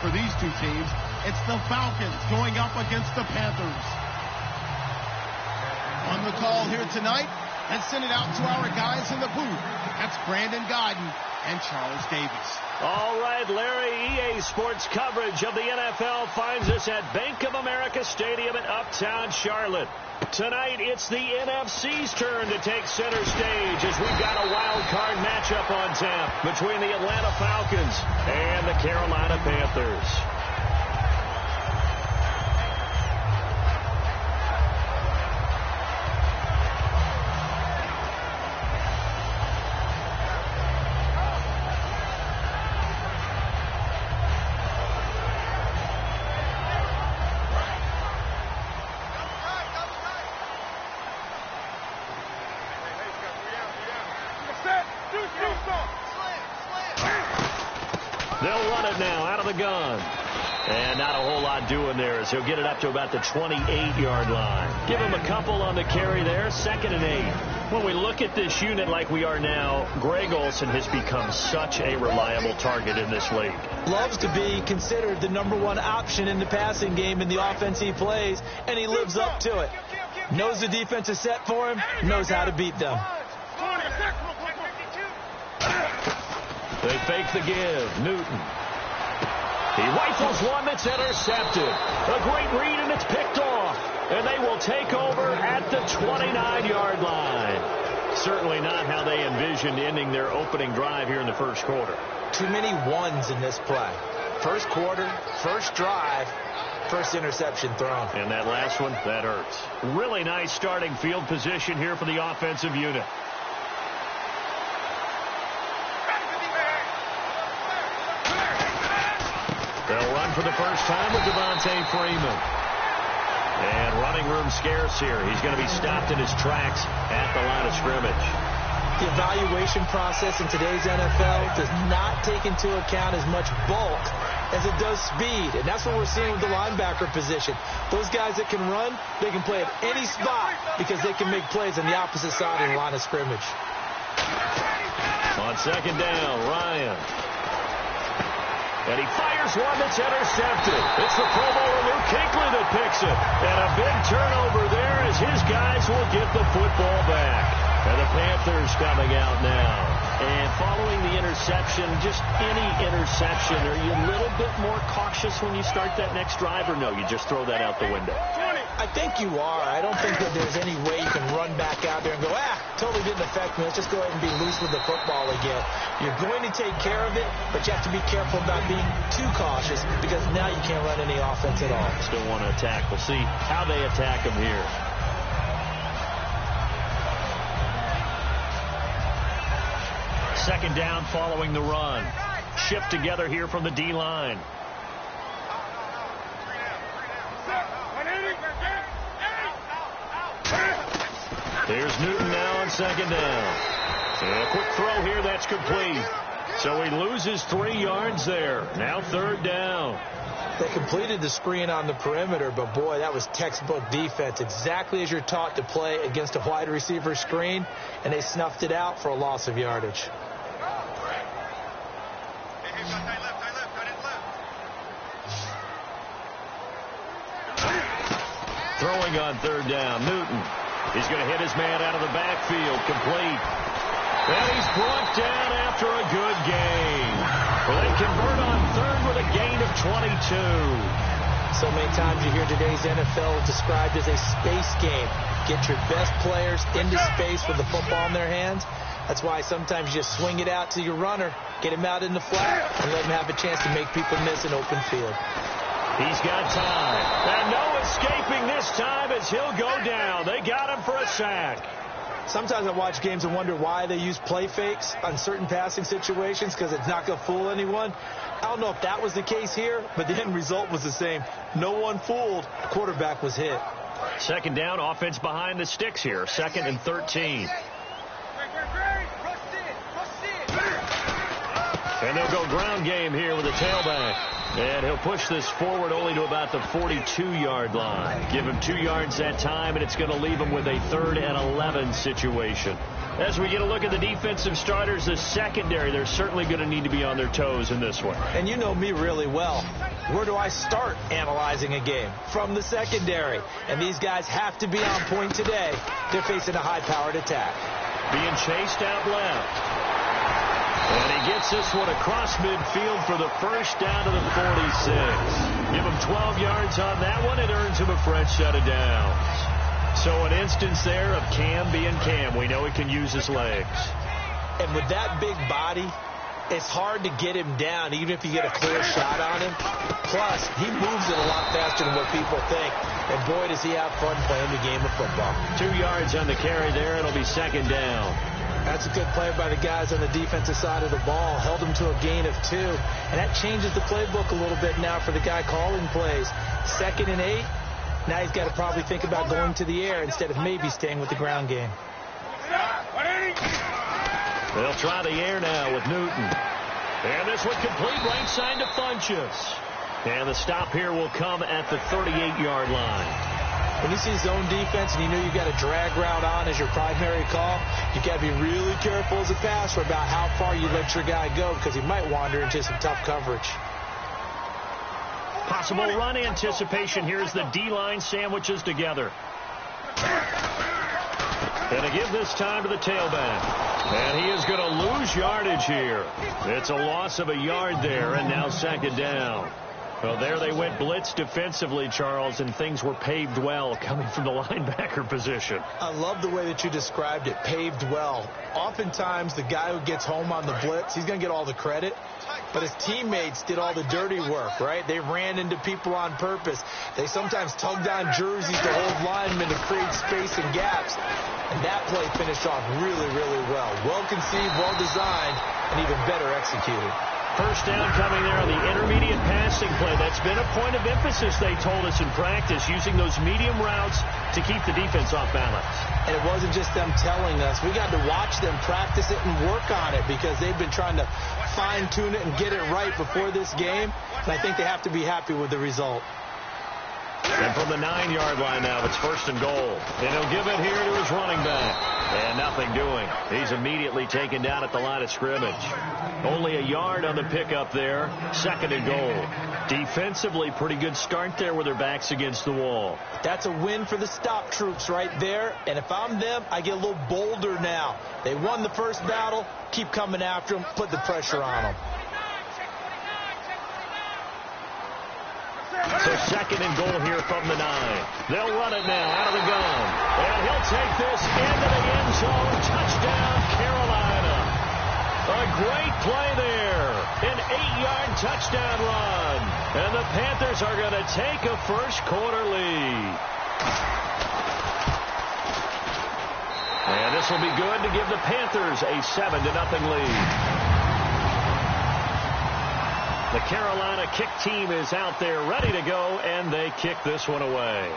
for these two teams. It's the Falcons going up against the Panthers. On the call here tonight, let's send it out to our guys in the booth. That's Brandon Guyton and Charles Davis. All right, Larry, EA Sports coverage of the NFL finds us at Bank of America Stadium in Uptown Charlotte. Tonight, it's the NFC's turn to take center stage as we've got a wild card matchup on tap between the Atlanta Falcons and the Carolina Panthers. They'll run it now out of the gun. And not a whole lot doing there as he'll get it up to about the 28-yard line. Give him a couple on the carry there, 2nd and 8. When we look at this unit like we are now, Greg Olsen has become such a reliable target in this league. Loves to be considered the #1 option in the passing game in the offense he plays, and he lives up to it. Knows the defense is set for him, knows how to beat them. They fake the give. Newton. He rifles one that's intercepted. A great read, and it's picked off. And they will take over at the 29-yard line. Certainly not how they envisioned ending their opening drive here in the first quarter. Too many ones in this play. First quarter, first drive, first interception thrown. And that last one, that hurts. Really nice starting field position here for the offensive unit. They'll run for the first time with Devontae Freeman. And running room scarce here. He's going to be stopped in his tracks at the line of scrimmage. The evaluation process in today's NFL does not take into account as much bulk as it does speed. And that's what we're seeing with the linebacker position. Those guys that can run, they can play at any spot because they can make plays on the opposite side of the line of scrimmage. On 2nd down, Ryan. And he fires one that's intercepted. It's the Pro Bowler Luke Kuechly that picks it. And a big turnover there as his guys will get the football back. And the Panthers coming out now. And following the interception, just any interception, are you a little bit more cautious when you start that next drive, or no, you just throw that out the window? I think you are. I don't think that there's any way you can run back out there and go, totally didn't affect me. Let's just go ahead and be loose with the football again. You're going to take care of it, but you have to be careful about being too cautious because now you can't run any offense at all. Still want to attack. We'll see how they attack him here. Second down following the run. Shift together here from the D-line. Here's Newton now on 2nd down. And a quick throw here, that's complete. So he loses 3 yards there. Now 3rd down. They completed the screen on the perimeter, but boy, that was textbook defense. Exactly as you're taught to play against a wide receiver screen, and they snuffed it out for a loss of yardage. Throwing on 3rd down, Newton. He's going to hit his man out of the backfield, complete. And he's brought down after a good gain. Well, they convert on 3rd with a gain of 22. So many times you hear today's NFL described as a space game. Get your best players into space with the football in their hands. That's why sometimes you just swing it out to your runner, get him out in the flat, and let him have a chance to make people miss an open field. He's got time. And no escaping this time as he'll go down. They got him for a sack. Sometimes I watch games and wonder why they use play fakes on certain passing situations because it's not going to fool anyone. I don't know if that was the case here, but the end result was the same. No one fooled. Quarterback was hit. 2nd down, offense behind the sticks here. 2nd and 13. And they'll go ground game here with a tailback. And he'll push this forward only to about the 42-yard line. Give him 2 yards that time, and it's going to leave him with a 3rd and 11 situation. As we get a look at the defensive starters, the secondary, they're certainly going to need to be on their toes in this one. And you know me really well. Where do I start analyzing a game? From the secondary. And these guys have to be on point today. They're facing a high-powered attack. Being chased out left. And he gets this one across midfield for the first down to the 46. Give him 12 yards on that one. It earns him a fresh set of downs. So an instance there of Cam being Cam. We know he can use his legs. And with that big body, it's hard to get him down, even if you get a clear shot on him. Plus, he moves it a lot faster than what people think. And boy, does he have fun playing the game of football. 2 yards on the carry there. It'll be second down. That's a good play by the guys on the defensive side of the ball. Held him to a gain of 2. And that changes the playbook a little bit now for the guy calling plays. 2nd and 8. Now he's got to probably think about going to the air instead of maybe staying with the ground game. They'll try the air now with Newton. And this one complete right side to Funchess. And the stop here will come at the 38-yard line. When you see zone defense and you know you've got a drag route on as your primary call, you've got to be really careful as a passer about how far you let your guy go because he might wander into some tough coverage. Possible run anticipation. Here's the D-line sandwiches together. And to give this time to the tailback. And he is going to lose yardage here. It's a loss of a yard there, and now second down. Well, there they went blitz defensively, Charles, and things were paved well coming from the linebacker position. I love the way that you described it, paved well. Oftentimes, the guy who gets home on the blitz, he's going to get all the credit. But his teammates did all the dirty work, right? They ran into people on purpose. They sometimes tugged on jerseys to hold linemen to create space and gaps. And that play finished off really, really well. Well conceived, well designed, and even better executed. First down coming there on the intermediate passing play. That's been a point of emphasis, they told us in practice, using those medium routes to keep the defense off balance. And it wasn't just them telling us. We got to watch them practice it and work on it because they've been trying to fine-tune it and get it right before this game. And I think they have to be happy with the result. And from the 9-yard line now, it's first and goal. And he'll give it here to his running back. And nothing doing. He's immediately taken down at the line of scrimmage. Only a yard on the pickup there. Second and goal. Defensively, pretty good start there with their backs against the wall. That's a win for the stop troops right there. And if I'm them, I get a little bolder now. They won the first battle. Keep coming after them. Put the pressure on them. So second and goal here from the 9. They'll run it now out of the gun. And he'll take this into the end zone. Touchdown, Carolina. A great play there. An 8-yard touchdown run. And the Panthers are going to take a first-quarter lead. And this will be good to give the Panthers a 7-0 lead. The Carolina kick team is out there ready to go, and they kick this one away.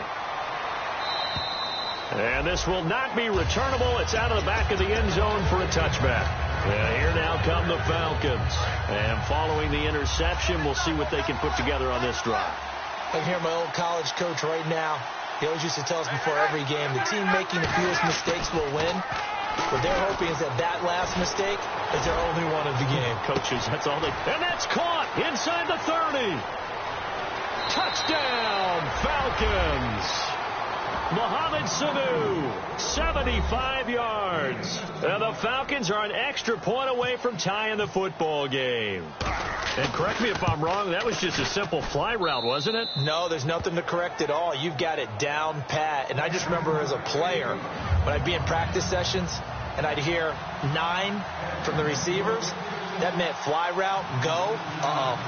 And this will not be returnable. It's out of the back of the end zone for a touchback. And here now come the Falcons. And following the interception, we'll see what they can put together on this drive. I can hear my old college coach right now. He always used to tell us before every game, the team making the fewest mistakes will win. What they're hoping is that last mistake is their only one of the game. Coaches, that's all they... And that's caught inside the 30. Touchdown, Falcons. Mohamed Sanu, 75 yards. And the Falcons are an extra point away from tying the football game. And correct me if I'm wrong, that was just a simple fly route, wasn't it? No, there's nothing to correct at all. You've got it down pat. And I just remember as a player, when I'd be in practice sessions and I'd hear 9 from the receivers, that meant fly route, go.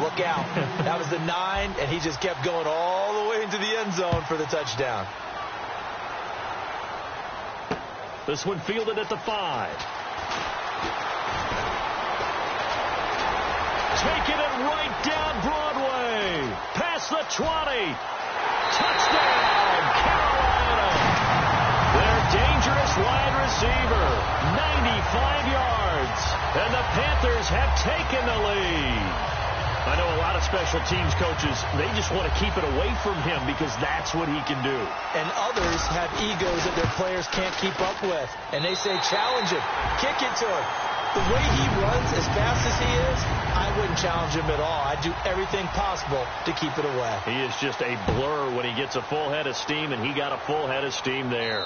Look out. That was the 9, and he just kept going all the way into the end zone for the touchdown. This one fielded at the 5. Taking it right down Broadway. Past the 20. Touchdown, Carolina. Their dangerous wide receiver. 95 yards. And the Panthers have taken the lead. I know a lot of special teams coaches, they just want to keep it away from him because that's what he can do. And others have egos that their players can't keep up with. And they say, challenge him. Kick it to him. The way he runs, as fast as he is, I wouldn't challenge him at all. I'd do everything possible to keep it away. He is just a blur when he gets a full head of steam, and he got a full head of steam there.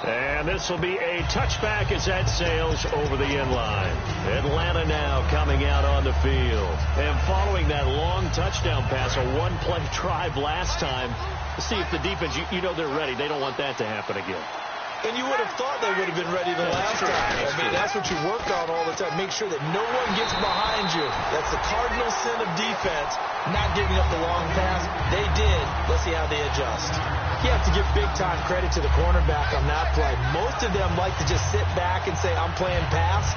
And this will be a touchback as that sails over the end line. Atlanta now coming out on the field. And following that long touchdown pass, a one-play drive last time, let's see if the defense, you know they're ready. They don't want that to happen again. And you would have thought they would have been ready the last time. I mean, that's what you worked on all the time. Make sure that no one gets behind you. That's the cardinal sin of defense, not giving up the long pass. They did. Let's see how they adjust. You have to give big-time credit to the cornerback on that play. Most of them like to just sit back and say, I'm playing pass.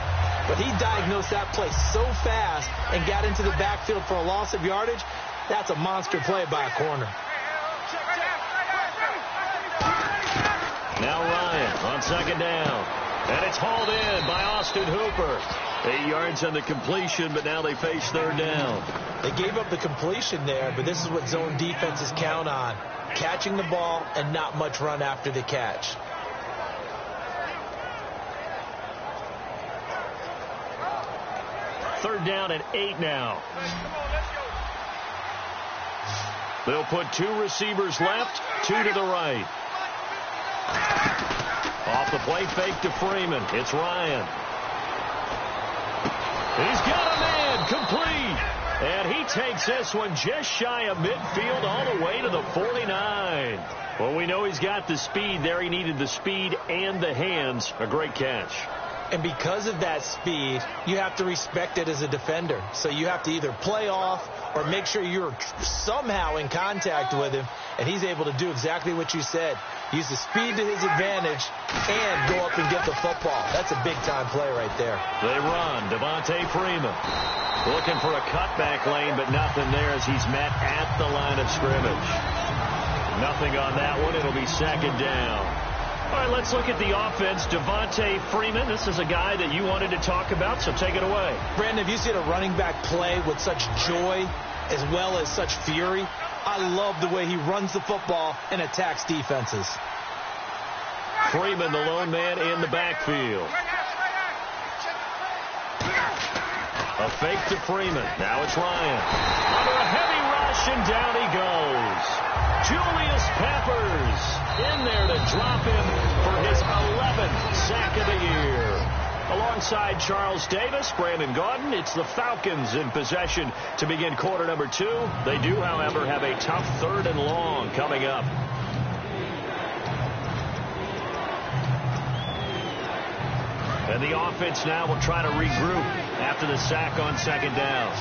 But he diagnosed that play so fast and got into the backfield for a loss of yardage. That's a monster play by a corner. Now Ryan on second down. And it's hauled in by Austin Hooper. 8 yards on the completion, but now they face third down. They gave up the completion there, but this is what zone defenses count on. Catching the ball and not much run after the catch. Third down and 8 now. They'll put 2 receivers left, 2 to the right. Off the play fake to Freeman. It's Ryan. He's got a man complete. And he takes this one just shy of midfield all the way to the 49. Well, we know he's got the speed there. He needed the speed and the hands. A great catch. And because of that speed, you have to respect it as a defender. So you have to either play off or make sure you're somehow in contact with him. And he's able to do exactly what you said. Use the speed to his advantage and go up and get the football. That's a big-time play right there. They run. Devontae Freeman looking for a cutback lane, but nothing there as he's met at the line of scrimmage. Nothing on that one. It'll be second down. All right, let's look at the offense. Devontae Freeman, this is a guy that you wanted to talk about, so take it away. Brandon, have you seen a running back play with such joy as well as such fury? I love the way he runs the football and attacks defenses. Freeman, the lone man in the backfield. A fake to Freeman. Now it's Ryan. Under a heavy rush, and down he goes. Julius Peppers in there to drop him for his 11th sack of the year. Alongside Charles Davis, Brandon Gaudin, it's the Falcons in possession to begin quarter number 2. They do, however, have a tough third and long coming up. And the offense now will try to regroup after the sack on second down.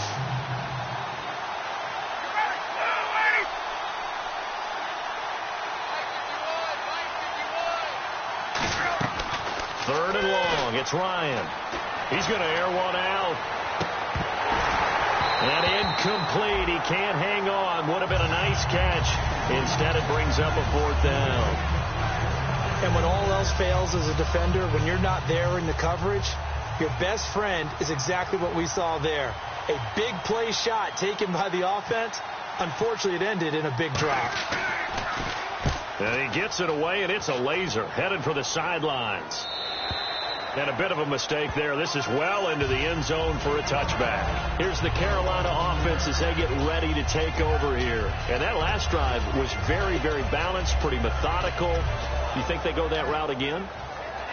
Third and long. It's Ryan. He's going to air one out. And incomplete. He can't hang on. Would have been a nice catch. Instead, it brings up a fourth down. And when all else fails as a defender, when you're not there in the coverage, your best friend is exactly what we saw there. A big play shot taken by the offense. Unfortunately, it ended in a big drop. And he gets it away, and it's a laser headed for the sidelines. And a bit of a mistake there. This is well into the end zone for a touchback. Here's the Carolina offense as they get ready to take over here. And that last drive was very, very balanced, pretty methodical. You think they go that route again?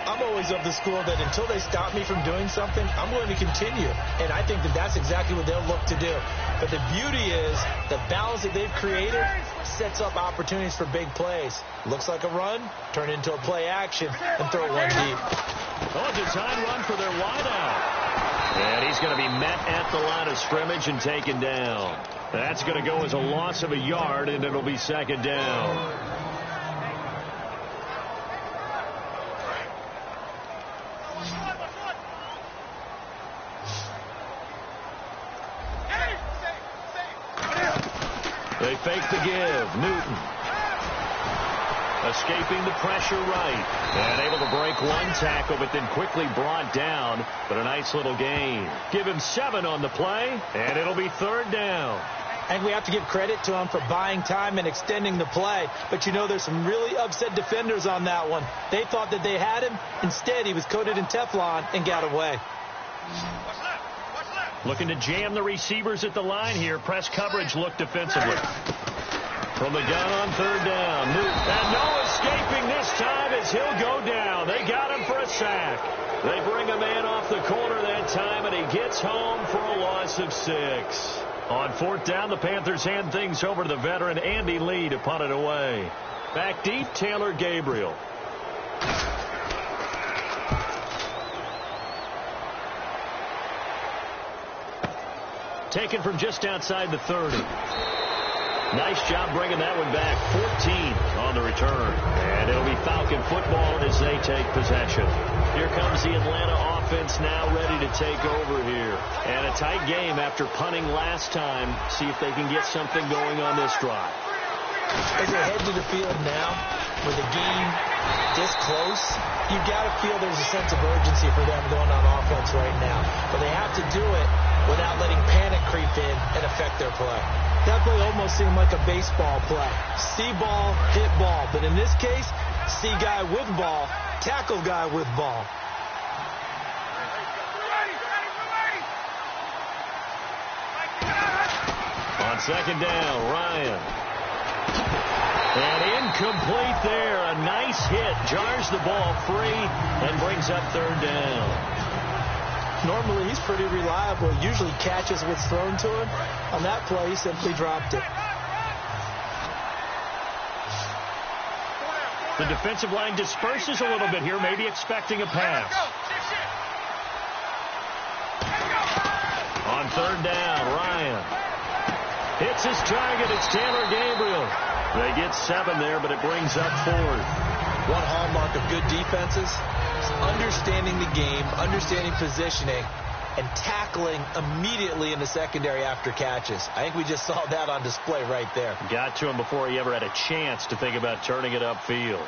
I'm always of the school that until they stop me from doing something, I'm going to continue. And I think that that's exactly what they'll look to do. But the beauty is the balance that they've created sets up opportunities for big plays. Looks like a run, turn into a play action, and throw one deep. Oh, design run for their wideout. And he's going to be met at the line of scrimmage and taken down. That's going to go as a loss of a yard, and it'll be second down. They fake the give. Newton escaping the pressure right. And able to break one tackle, but then quickly brought down. But a nice little gain. Give him 7 on the play, and it'll be third down. And we have to give credit to him for buying time and extending the play. But, you know, there's some really upset defenders on that one. They thought that they had him. Instead, he was coated in Teflon and got away. Looking to jam the receivers at the line here. Press coverage look defensively. From the gun on third down. And no escaping this time as he'll go down. They got him for a sack. They bring a man off the corner that time, and he gets home for a loss of 6. On fourth down, the Panthers hand things over to the veteran Andy Lee to punt it away. Back deep, Taylor Gabriel. Taken from just outside the 30. Nice job bringing that one back. 14 on the return. And it'll be Falcon football as they take possession. Here comes the Atlanta offense now ready to take over here. And a tight game after punting last time. See if they can get something going on this drive. As they head to the field now, with the game this close, you've got to feel there's a sense of urgency for them going on offense right now. But they have to do it without letting panic creep in and affect their play. That play almost seemed like a baseball play. See ball, hit ball. But in this case, see guy with ball, tackle guy with ball. On second down, Ryan. And incomplete there. A nice hit. Jars the ball free and brings up third down. Normally, he's pretty reliable. Usually catches what's thrown to him. On that play, he simply dropped it. The defensive line disperses a little bit here, maybe expecting a pass. On third down, Ryan hits his target. It's Taylor Gabriel. They get 7 there, but it brings up 4. One hallmark of good defenses is understanding the game, understanding positioning, and tackling immediately in the secondary after catches. I think we just saw that on display right there. Got to him before he ever had a chance to think about turning it upfield.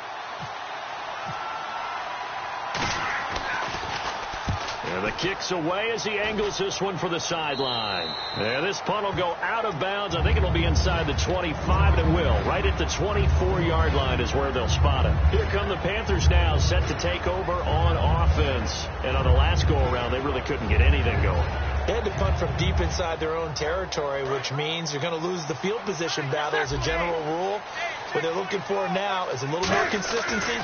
And the kick's away as he angles this one for the sideline. And this punt will go out of bounds. I think it'll be inside the 25, and it will. Right at the 24-yard line is where they'll spot it. Here come the Panthers now, set to take over on offense. And on the last go-around, they really couldn't get anything going. They had to punt from deep inside their own territory, which means you're going to lose the field position battle as a general rule. What they're looking for now is a little more consistency,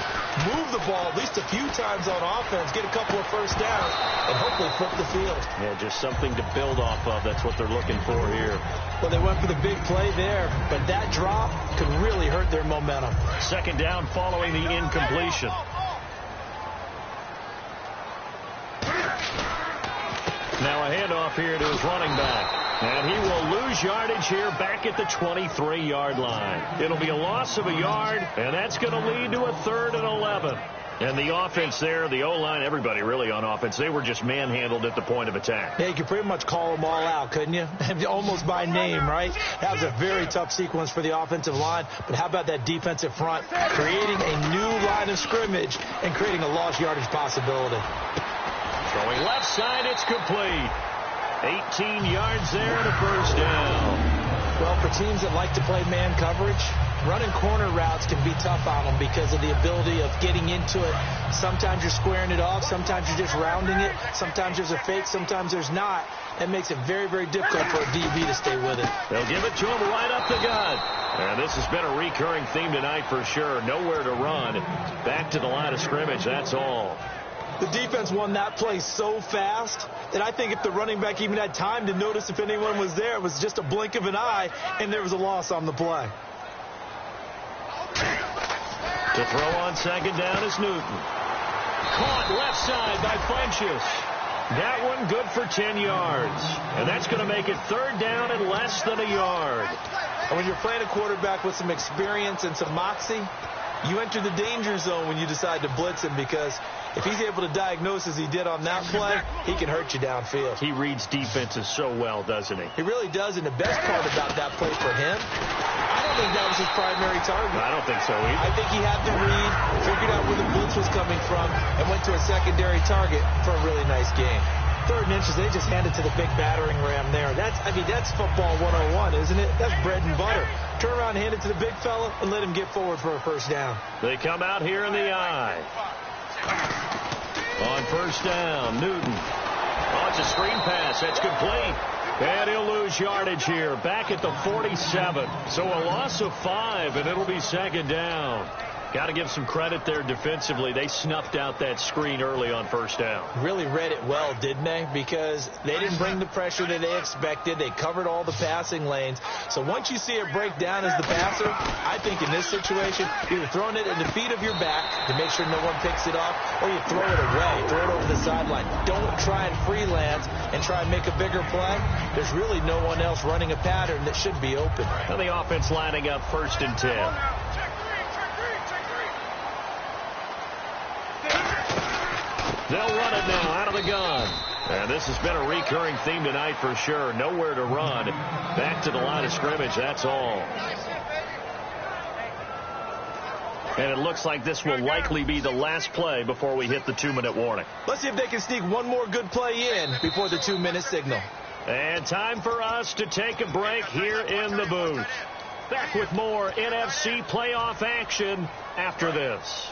move the ball at least a few times on offense, get a couple of first downs, and hopefully flip the field. Yeah, just something to build off of. That's what they're looking for here. Well, they went for the big play there, but that drop could really hurt their momentum. Second down following the incompletion. Now a handoff here to his running back. And he will lose yardage here back at the 23-yard line. It'll be a loss of a yard, and that's going to lead to a 3rd and 11. And the offense there, the O-line, everybody really on offense, they were just manhandled at the point of attack. Yeah, you could pretty much call them all out, couldn't you? Almost by name, right? That was a very tough sequence for the offensive line. But how about that defensive front creating a new line of scrimmage and creating a lost yardage possibility? Throwing left side, it's complete. 18 yards there and a first down. Well, for teams that like to play man coverage, running corner routes can be tough on them because of the ability of getting into it. Sometimes you're squaring it off. Sometimes you're just rounding it. Sometimes there's a fake. Sometimes there's not. That makes it very, very difficult for a DB to stay with it. They'll give it to him right up the gut. And this has been a recurring theme tonight for sure. Nowhere to run. Back to the line of scrimmage. That's all. The defense won that play so fast that I think if the running back even had time to notice if anyone was there, it was just a blink of an eye, and there was a loss on the play. To throw on second down is Newton. Caught left side by Funchess. That one good for 10 yards. And that's going to make it 3rd down and less than a yard. And when you're playing a quarterback with some experience and some moxie, you enter the danger zone when you decide to blitz him, because if he's able to diagnose as he did on that play, he can hurt you downfield. He reads defenses so well, doesn't he? He really does, and the best part about that play for him, I don't think that was his primary target. I don't think so either. I think he had the read, figured out where the blitz was coming from, and went to a secondary target for a really nice game. 3rd and inches, they just handed to the big battering ram there. That's football 101, isn't it? That's bread and butter. Turn around, hand it to the big fella, and let him get forward for a first down. They come out here in the eye. On first down, Newton. Oh, It's a screen pass. That's complete. And he'll lose yardage here. Back at the 47. So a loss of 5, and it'll be second down. Got to give some credit there defensively. They snuffed out that screen early on first down. Really read it well, didn't they? Because they didn't bring the pressure that they expected. They covered all the passing lanes. So once you see it break down as the passer, I think in this situation, you're throwing it at the feet of your back to make sure no one picks it off, or you throw it away, throw it over the sideline. Don't try and freelance and try and make a bigger play. There's really no one else running a pattern that should be open. And the offense lining up 1st and 10. They'll run it now out of the gun. And this has been a recurring theme tonight for sure. Nowhere to run. Back to the line of scrimmage, that's all. And it looks like this will likely be the last play before we hit the 2-minute warning. Let's see if they can sneak one more good play in before the 2-minute signal. And time for us to take a break here in the booth. Back with more NFC playoff action after this.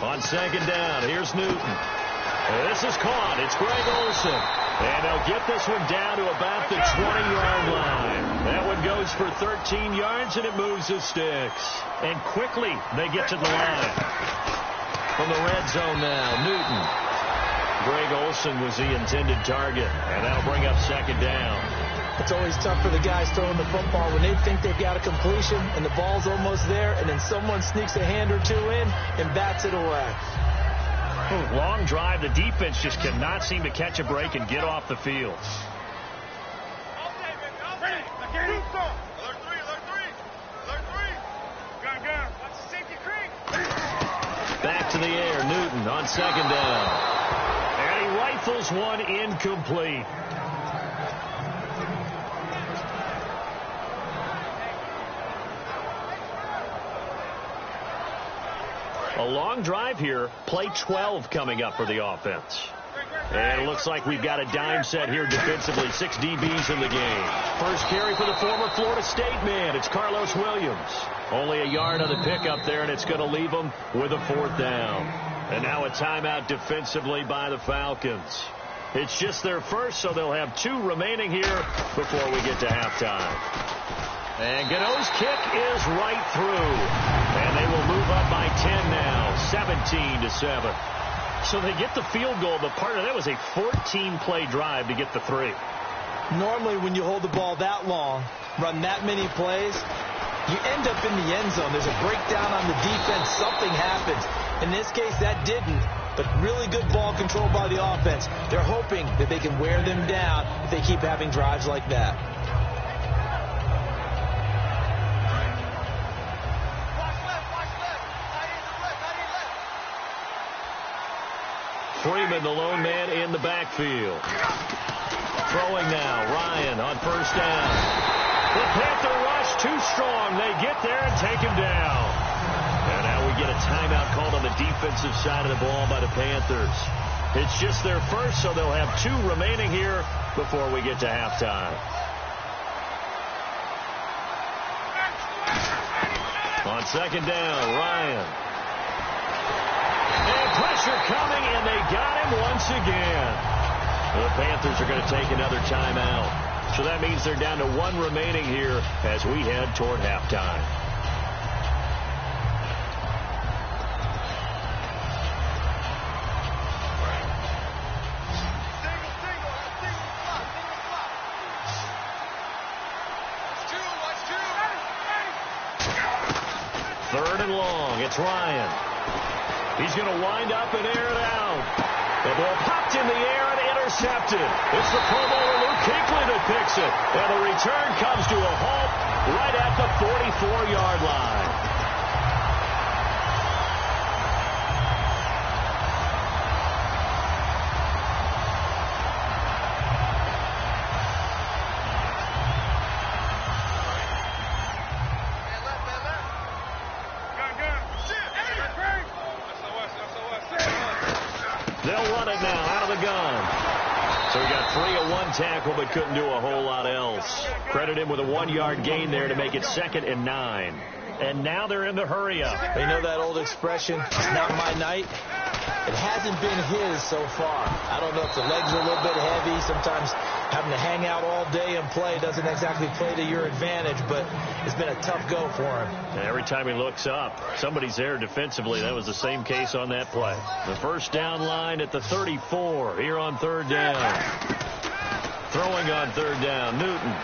On second down, here's Newton. This is caught. It's Greg Olsen. And they'll get this one down to about the 20-yard line. That one goes for 13 yards, and it moves the sticks. And quickly, they get to the line. From the red zone now, Newton. Greg Olsen was the intended target, and that'll bring up second down. It's always tough for the guys throwing the football when they think they've got a completion and the ball's almost there, and then someone sneaks a hand or two in and bats it away. Long drive. The defense just cannot seem to catch a break and get off the field. Back to the air. Newton on second down. And he rifles one incomplete. A long drive here. Play 12 coming up for the offense. And it looks like we've got a dime set here defensively. 6 DBs in the game. First carry for the former Florida State man. It's Carlos Williams. Only a yard on the pickup there, and it's going to leave them with a 4th down. And now a timeout defensively by the Falcons. It's just their first, so they'll have 2 remaining here before we get to halftime. And Gano's kick is right through. And they will move up by 10 now, 17-7. So they get the field goal, but part of that was a 14-play drive to get the 3. Normally when you hold the ball that long, run that many plays, you end up in the end zone. There's a breakdown on the defense. Something happens. In this case, that didn't. But really good ball control by the offense. They're hoping that they can wear them down if they keep having drives like that. Freeman, the lone man in the backfield. Throwing now. Ryan on first down. The Panther rush too strong. They get there and take him down. And now we get a timeout called on the defensive side of the ball by the Panthers. It's just their first, so they'll have 2 remaining here before we get to halftime. On second down, Ryan. And pressure coming, and they got him once again. The Panthers are going to take another timeout. So that means they're down to 1 remaining here as we head toward halftime. Third and long. It's Ryan. He's going to wind up and air it out. The ball popped in the air and intercepted. It's the Pro Bowler Luke Kuechly that picks it. And the return comes to a halt right at the 44-yard line. They'll run it now out of the gun. So he got 3 on 1 tackle, but couldn't do a whole lot else. Credit him with a 1-yard gain there to make it 2nd and 9. and now they're in the hurry-up. You know that old expression, it's not my night? It hasn't been his so far. I don't know if the legs are a little bit heavy. Sometimes having to hang out all day and play doesn't exactly play to your advantage, but it's been a tough go for him. Every time he looks up, somebody's there defensively. That was the same case on that play. The first down line at the 34 here on third down. Throwing on third down, Newton.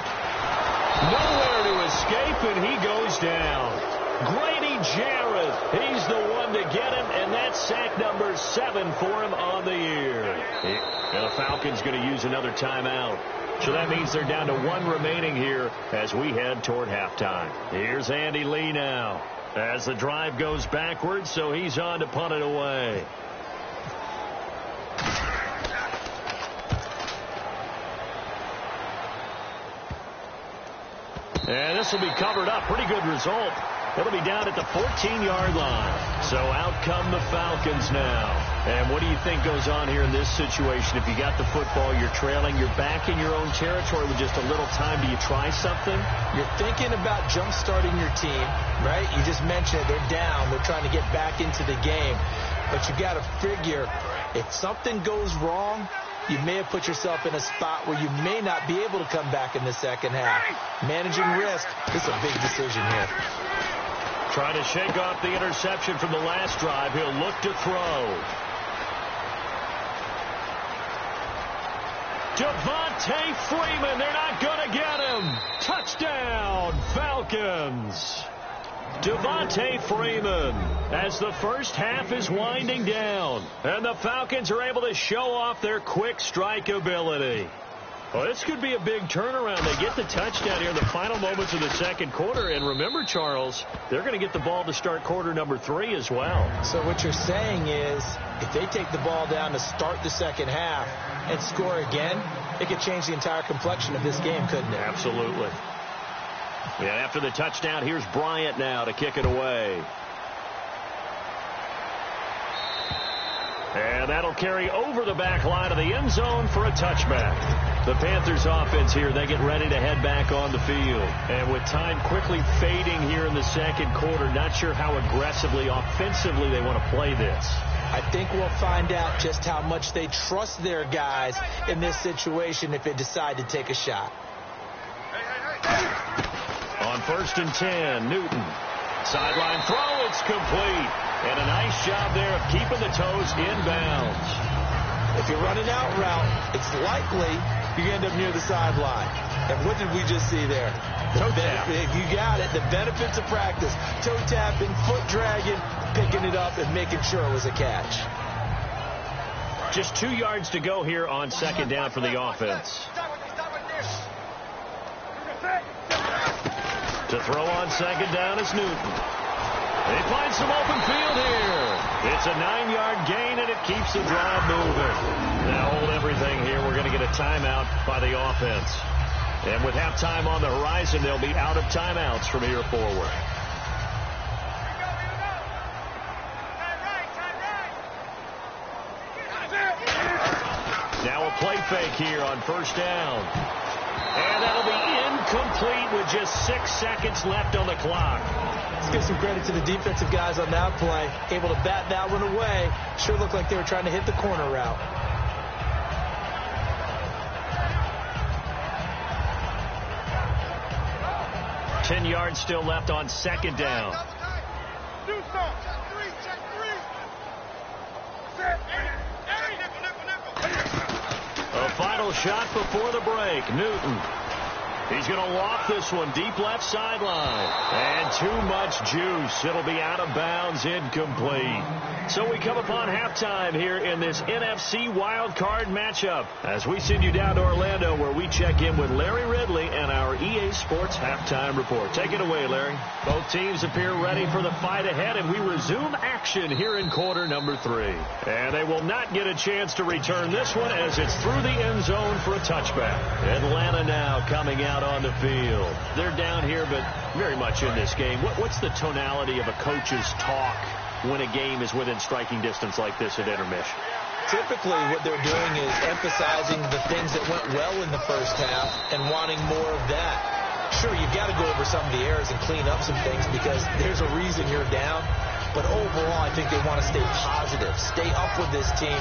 Nowhere to escape, and he goes down. Grady Jarrett, he's the one to get him, and that's sack number 7 for him on the year. And the Falcons going to use another timeout. So that means they're down to 1 remaining here as we head toward halftime. Here's Andy Lee now as the drive goes backwards, so he's on to punt it away. And this will be covered up. Pretty good result. It'll be down at the 14-yard line. So out come the Falcons now. And what do you think goes on here in this situation? If you got the football, you're trailing, you're back in your own territory with just a little time. Do you try something? You're thinking about jump-starting your team, right? You just mentioned it. They're down. They're trying to get back into the game. But you got to figure if something goes wrong, you may have put yourself in a spot where you may not be able to come back in the second half. Managing risk, this is a big decision here. Trying to shake off the interception from the last drive. He'll look to throw. Devontae Freeman, they're not going to get him. Touchdown, Falcons. Devontae Freeman as the first half is winding down. And the Falcons are able to show off their quick strike ability. Well, this could be a big turnaround. They get the touchdown here in the final moments of the second quarter. And remember, Charles, they're going to get the ball to start quarter number 3 as well. So what you're saying is if they take the ball down to start the second half and score again, it could change the entire complexion of this game, couldn't it? Absolutely. Yeah, after the touchdown, here's Bryant now to kick it away. And that'll carry over the back line of the end zone for a touchback. The Panthers offense here, they get ready to head back on the field. And with time quickly fading here in the second quarter, not sure how aggressively, offensively they want to play this. I think we'll find out just how much they trust their guys in this situation if they decide to take a shot. On 1st and 10, Newton. Sideline throw, it's complete. And a nice job there of keeping the toes inbounds. If you're running out route, it's likely you end up near the sideline. And what did we just see there? Toe tap. You got it. The benefits of practice. Toe tapping, foot dragging, picking it up, and making sure it was a catch. Just 2 yards to go here on second down for the offense. To throw on second down is Newton. They find some open field here. It's a 9-yard gain, and it keeps the drive moving. Now hold everything here. We're going to get a timeout by the offense. And with halftime on the horizon, they'll be out of timeouts from here forward. Now a play fake here on first down. And that'll be incomplete with just 6 seconds left on the clock. Let's give some credit to the defensive guys on that play. Able to bat that one away. Sure looked like they were trying to hit the corner route. Ten yards still left on second down. A final shot before the break. Newton. He's going to walk this one deep left sideline. And too much juice. It'll be out of bounds, incomplete. So we come upon halftime here in this NFC wildcard matchup as we send you down to Orlando where we check in with Larry Ridley and our EA Sports halftime report. Take it away, Larry. Both teams appear ready for the fight ahead, and we resume action here in quarter number 3. And they will not get a chance to return this one as it's through the end zone for a touchback. Atlanta now coming out on the field. They're down here, but very much in this game. What's the tonality of a coach's talk when a game is within striking distance like this at intermission? Typically, what they're doing is emphasizing the things that went well in the first half and wanting more of that. Sure, you've got to go over some of the errors and clean up some things because there's a reason you're down. But overall, I think they want to stay positive, stay up with this team.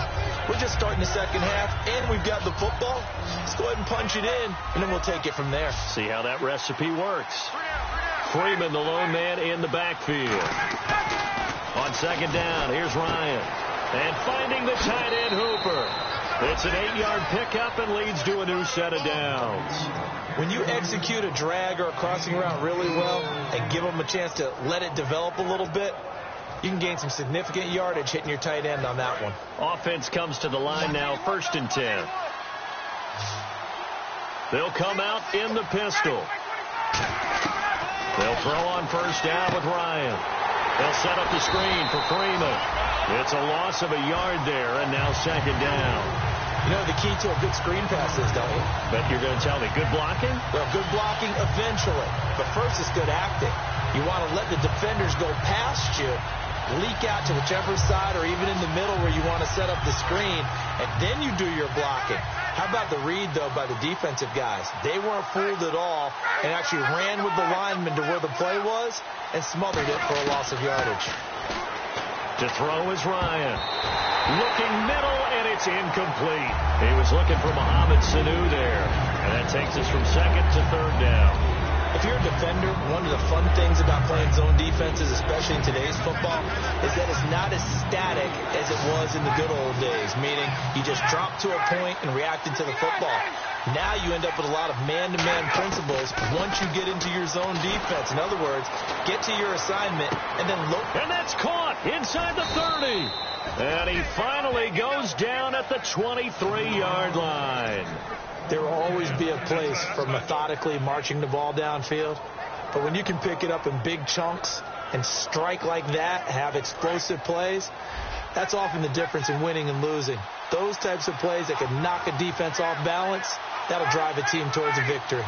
We're just starting the second half, and we've got the football. Let's go ahead and punch it in, and then we'll take it from there. See how that recipe works. Freeman, the lone man in the backfield. On second down, here's Ryan. And finding the tight end, Hooper. It's an 8-yard pickup and leads to a new set of downs. When you execute a drag or a crossing route really well and give them a chance to let it develop a little bit, you can gain some significant yardage hitting your tight end on that one. Offense comes to the line now, 1st and 10. They'll come out in the pistol. They'll throw on 1st down with Ryan. They'll set up the screen for Freeman. It's a loss of a yard there, and now 2nd down. You know the key to a good screen pass is, don't you? But you're going to tell me good blocking? Well, good blocking eventually. But first it's good acting. You want to let the defenders go past you, leak out to whichever side or even in the middle where you want to set up the screen, and then you do your blocking. How about the read, though, by the defensive guys? They weren't fooled at all and actually ran with the lineman to where the play was and smothered it for a loss of yardage. To throw is Ryan. Looking middle, and it's incomplete. He was looking for Mohamed Sanu there. And that takes us from 2nd to 3rd down. If you're a defender, one of the fun things about playing zone defenses, especially in today's football, is that it's not as static as it was in the good old days, meaning you just drop to a point and reacted to the football. Now you end up with a lot of man-to-man principles once you get into your zone defense. In other words, get to your assignment and then look. And that's caught inside the 30. And he finally goes down at the 23-yard line. There will always be a place for methodically marching the ball downfield. But when you can pick it up in big chunks and strike like that, have explosive plays, that's often the difference in winning and losing. Those types of plays that can knock a defense off balance, that'll drive a team towards a victory.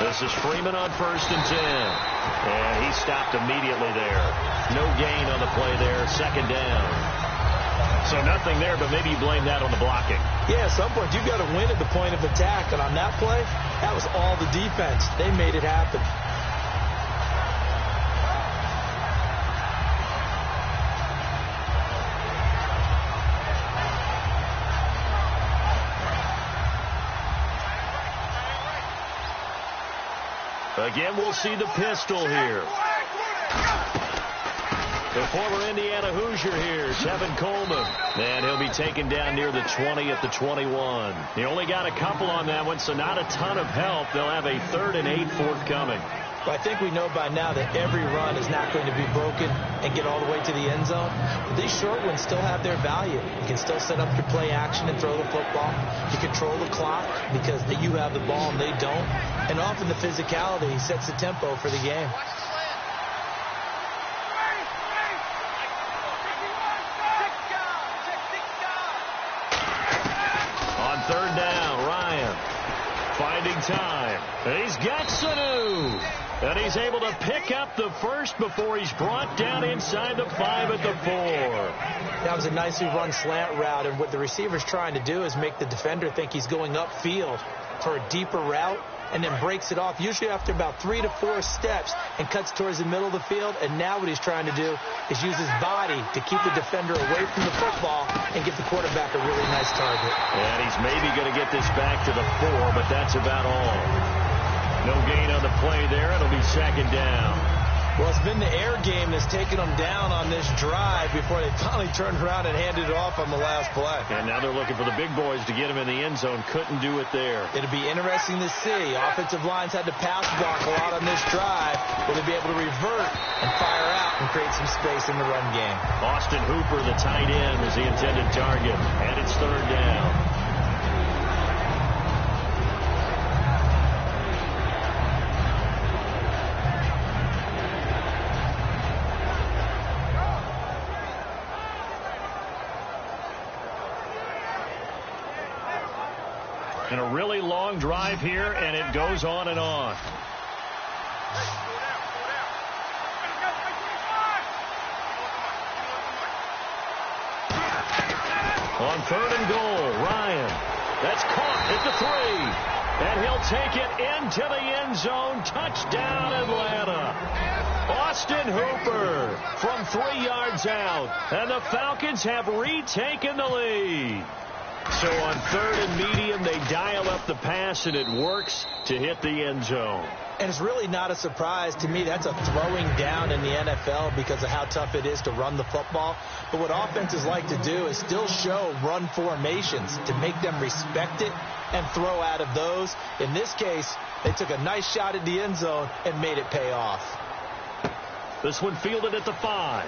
This is Freeman on 1st and 10. And he stopped immediately there. No gain on the play there. 2nd down. So nothing there, but maybe you blame that on the blocking. Yeah, at some point, you've got to win at the point of attack. And on that play, that was all the defense. They made it happen. Again, we'll see the pistol here. The former Indiana Hoosier here, Tevin Coleman. And he'll be taken down near the 20 at the 21. He only got a couple on that one, so not a ton of help. They'll have a 3rd and 8 forthcoming. But I think we know by now that every run is not going to be broken and get all the way to the end zone. But these short ones still have their value. You can still set up your play action and throw the football. You control the clock because you have the ball and they don't. And often the physicality sets the tempo for the game. On 3rd down, Ryan finding time. He's got Sanu. And he's able to pick up the first before he's brought down inside the 5 at the 4. That was a nicely run slant route, and what the receiver's trying to do is make the defender think he's going upfield for a deeper route, and then breaks it off, usually after about 3 to 4 steps, and cuts towards the middle of the field. And now what he's trying to do is use his body to keep the defender away from the football and give the quarterback a really nice target. And he's maybe going to get this back to the 4, but that's about all. No gain on the play there. It'll be 2nd down. Well, it's been the air game that's taken them down on this drive before they finally turned around and handed it off on the last play. And now they're looking for the big boys to get him in the end zone. Couldn't do it there. It'll be interesting to see. Offensive lines had to pass block a lot on this drive. Will they be able to revert and fire out and create some space in the run game? Austin Hooper, the tight end, is the intended target. And it's 3rd down. And a really long drive here, and it goes on and on. On 3rd and goal, Ryan. That's caught at the 3. And he'll take it into the end zone. Touchdown, Atlanta. Austin Hooper from 3 yards out. And the Falcons have retaken the lead. So on 3rd and medium, they dial up the pass, and it works to hit the end zone. And it's really not a surprise to me. That's a throwing down in the NFL because of how tough it is to run the football. But what offenses like to do is still show run formations to make them respect it and throw out of those. In this case, they took a nice shot at the end zone and made it pay off. This one fielded at the 5.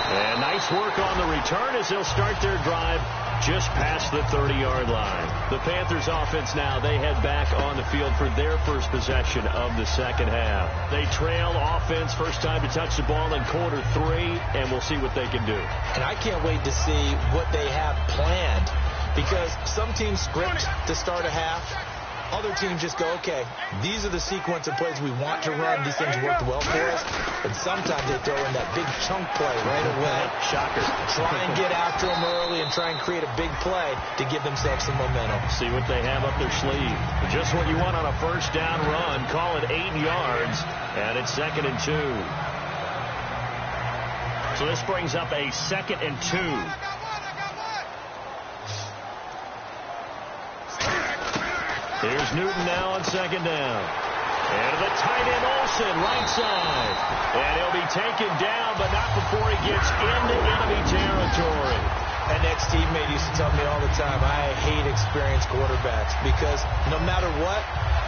And nice work on the return as they'll start their drive just past the 30-yard line. The Panthers offense now, they head back on the field for their first possession of the second half. They trail offense, first time to touch the ball in quarter 3, and we'll see what they can do. And I can't wait to see what they have planned, because some teams script to start a half. Other teams just go, okay, these are the sequence of plays we want to run. These things worked well for us. And sometimes they throw in that big chunk play right away. Shocker. Try and get after them early and try and create a big play to give themselves some momentum. See what they have up their sleeve. Just what you want on a first down run. Call it 8 yards, and it's 2nd and 2. So this brings up a 2nd and 2. Here's Newton now on 2nd down. And the tight end Olsen, right side. And he'll be taken down, but not before he gets into enemy territory. An ex-teammate used to tell me all the time, I hate experienced quarterbacks because no matter what,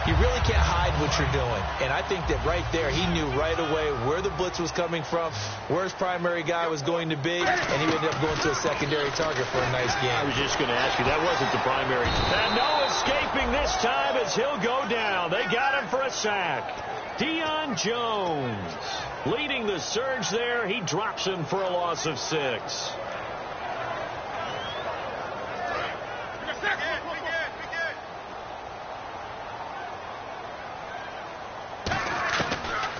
you really can't hide what you're doing. And I think that right there, he knew right away where the blitz was coming from, where his primary guy was going to be, and he ended up going to a secondary target for a nice game. I was just going to ask you, that wasn't the primary. And no escaping this time as he'll go down. They got him for a sack. Deion Jones leading the surge there. He drops him for a loss of 6.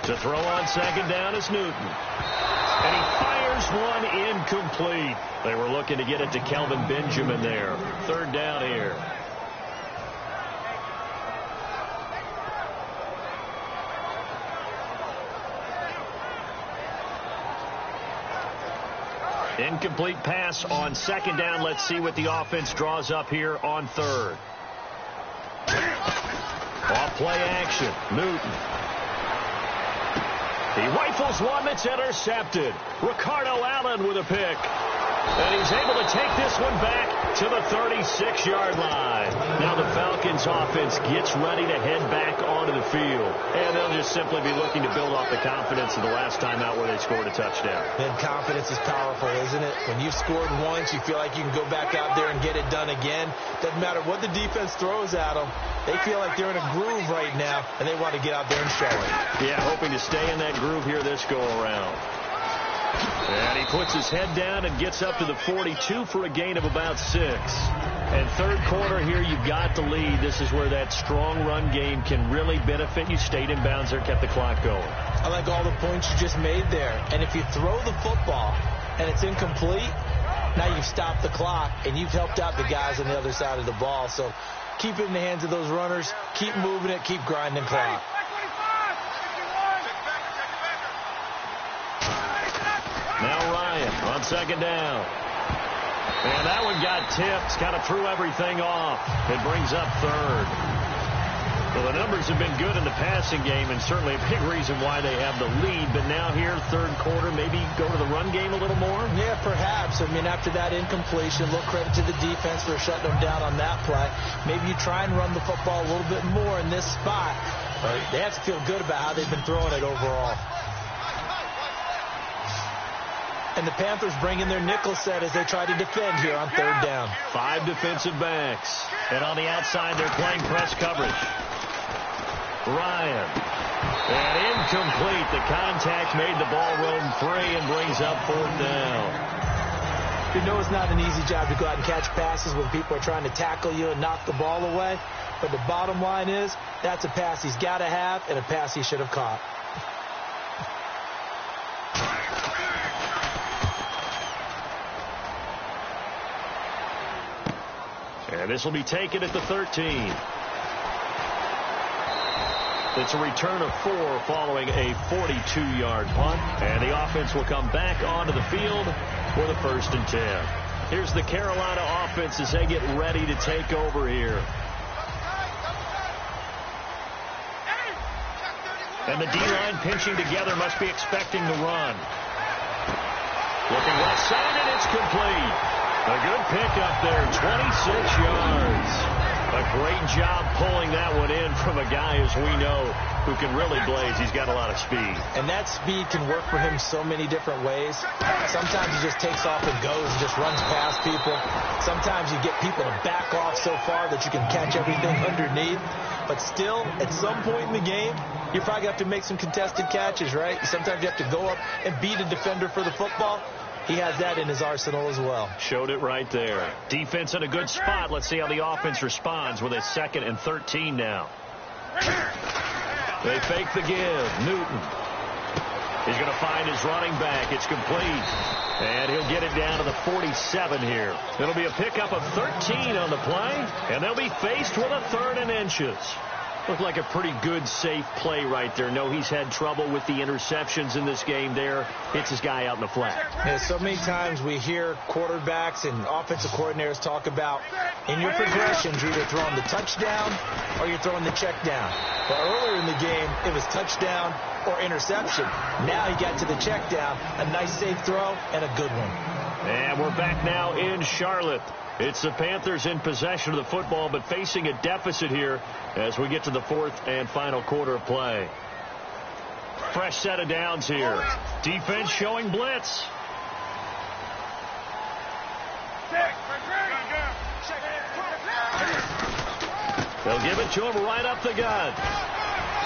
To throw on 2nd down is Newton. And he fires one incomplete. They were looking to get it to Kelvin Benjamin there. 3rd down here. Incomplete pass on 2nd down. Let's see what the offense draws up here on 3rd. Off play action. Newton. He rifles one that's intercepted. Ricardo Allen with a pick. And he's able to take this one back to the 36-yard line. Now the Falcons offense gets ready to head back onto the field. And they'll just simply be looking to build off the confidence of the last time out where they scored a touchdown. And confidence is powerful, isn't it? When you've scored once, you feel like you can go back out there and get it done again. Doesn't matter what the defense throws at them. They feel like they're in a groove right now, and they want to get out there and show it. Yeah, hoping to stay in that groove here this go-around. And he puts his head down and gets up to the 42 for a gain of about 6. And 3rd quarter here, you've got the lead. This is where that strong run game can really benefit you. Stayed in bounds there, kept the clock going. I like all the points you just made there. And if you throw the football and it's incomplete, now you've stopped the clock and you've helped out the guys on the other side of the ball. So keep it in the hands of those runners. Keep moving it. Keep grinding clock. Now Ryan on 2nd down. And that one got tipped. Kind of threw everything off. It brings up 3rd. Well, the numbers have been good in the passing game and certainly a big reason why they have the lead. But now here, 3rd quarter, maybe go to the run game a little more? Yeah, perhaps. I mean, after that incompletion, a little credit to the defense for shutting them down on that play. Maybe you try and run the football a little bit more in this spot. But they have to feel good about how they've been throwing it overall. And the Panthers bring in their nickel set as they try to defend here on 3rd down. 5 defensive backs. And on the outside, they're playing press coverage. Ryan. And incomplete. The contact made the ball roam free and brings up 4th down. You know it's not an easy job to go out and catch passes when people are trying to tackle you and knock the ball away. But the bottom line is, that's a pass he's got to have and a pass he should have caught. And this will be taken at the 13. It's a return of 4 following a 42-yard punt. And the offense will come back onto the field for the 1st and 10. Here's the Carolina offense as they get ready to take over here. And the D-line pinching together, must be expecting the run. Looking left side, and it's complete. A good pickup there, 26 yards. A great job pulling that one in from a guy, as we know, who can really blaze. He's got a lot of speed. And that speed can work for him so many different ways. Sometimes he just takes off and goes and just runs past people. Sometimes you get people to back off so far that you can catch everything underneath. But still, at some point in the game, you probably have to make some contested catches, right? Sometimes you have to go up and beat a defender for the football. He has that in his arsenal as well. Showed it right there. Defense in a good spot. Let's see how the offense responds with a 2nd and 13 now. They fake the give. Newton. He's going to find his running back. It's complete. And he'll get it down to the 47 here. It'll be a pickup of 13 on the play. And they'll be faced with a 3rd and inches. Looked like a pretty good, safe play right there. No, he's had trouble with the interceptions in this game there. Hits his guy out in the flat. Yeah, so many times we hear quarterbacks and offensive coordinators talk about in your progressions, you're either throwing the touchdown or you're throwing the check down. But earlier in the game, it was touchdown or interception. Now he got to the check down, a nice safe throw, and a good one. And we're back now in Charlotte. It's the Panthers in possession of the football, but facing a deficit here as we get to the 4th and final quarter of play. Fresh set of downs here. Defense showing blitz. They'll give it to him right up the gut.